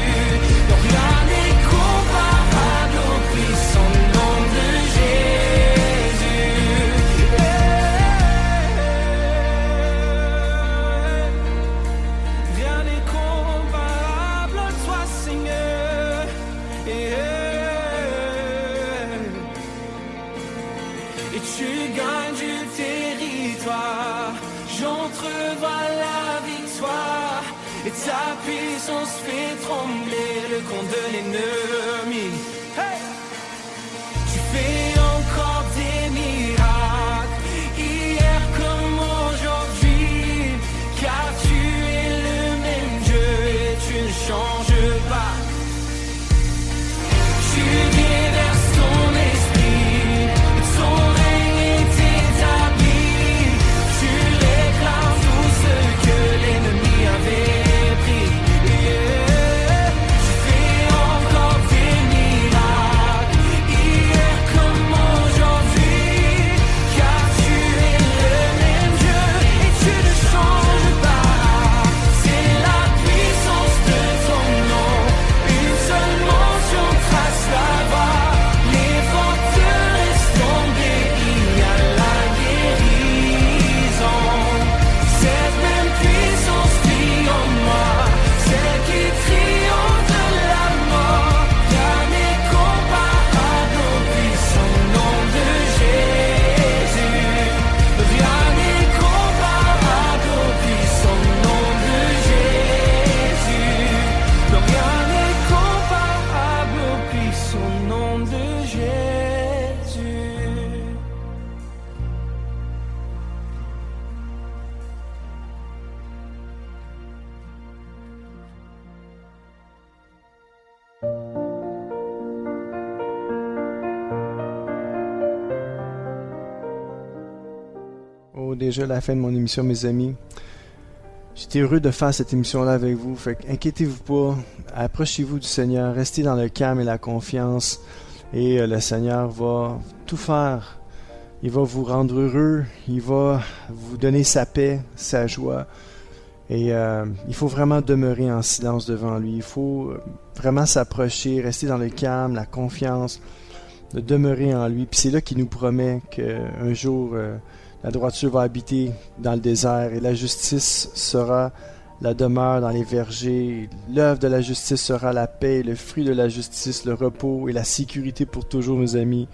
Non, rien n'est comparable au puissant nom de Jésus. Rien n'est comparable à toi, Seigneur. Et tu gagnes du territoire, j'entrevois la victoire. Et ta puissance fait trembler le camp de l'ennemi. Hey! Tu fais encore des miracles, hier comme aujourd'hui, car tu es le même Dieu et tu ne changes pas. Tu déverses ton esprit, ton règne est établi. Tu réclames tout ce que l'ennemi avait pris. Tu fais encore des miracles, hier comme aujourd'hui, car tu es le même Dieu et tu ne changes pas. C'est la puissance de ton nom, une seule mention trace la voie. Les forteresses tombées, il y a la guérison. Cette même puissance vit en moi, celle qui triomphe de la mort. Rien n'est comparable au puissant nom de Jésus. Rien n'est comparable au puissant nom de Jésus. Non, rien n'est comparable au puissant nom de Jésus. Oh, déjà la fin de mon émission, mes amis. J'étais heureux de faire cette émission-là avec vous. Fait que inquiétez-vous pas. Approchez-vous du Seigneur. Restez dans le calme et la confiance. Et le Seigneur va tout faire. Il va vous rendre heureux. Il va vous donner sa paix, sa joie. Et il faut vraiment demeurer en silence devant lui. Il faut vraiment s'approcher, rester dans le calme, la confiance, de demeurer en lui. Puis c'est là qu'il nous promet qu'un jour, la droiture va habiter dans le désert et la justice sera la demeure dans les vergers. L'œuvre de la justice sera la paix, le fruit de la justice, le repos et la sécurité pour toujours, mes amis.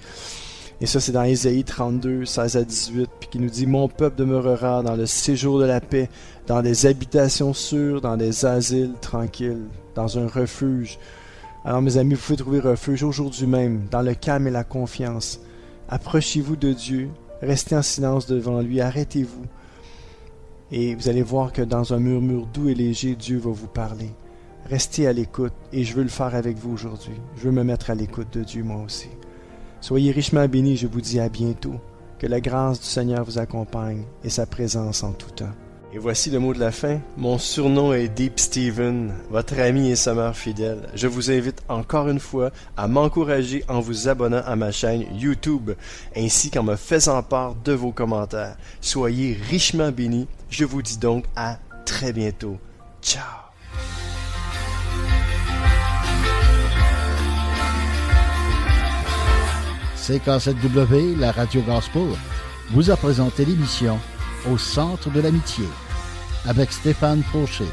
Et ça, c'est dans Ésaïe 32, 16 à 18, puis qui nous dit « Mon peuple demeurera dans le séjour de la paix, dans des habitations sûres, dans des asiles tranquilles, dans un refuge. » Alors mes amis, vous pouvez trouver refuge aujourd'hui même, dans le calme et la confiance. Approchez-vous de Dieu, restez en silence devant lui, arrêtez-vous. Et vous allez voir que dans un murmure doux et léger, Dieu va vous parler. Restez à l'écoute, et je veux le faire avec vous aujourd'hui. Je veux me mettre à l'écoute de Dieu moi aussi. Soyez richement bénis, je vous dis à bientôt. Que la grâce du Seigneur vous accompagne et sa présence en tout temps. Et voici le mot de la fin. Mon surnom est Deep Steven, votre ami et sommeur fidèle. Je vous invite encore une fois à m'encourager en vous abonnant à ma chaîne YouTube, ainsi qu'en me faisant part de vos commentaires. Soyez richement bénis. Je vous dis donc à très bientôt. Ciao! CK7W, la radio gospel, vous a présenté l'émission Au centre de l'amitié avec Stéphane Fauché.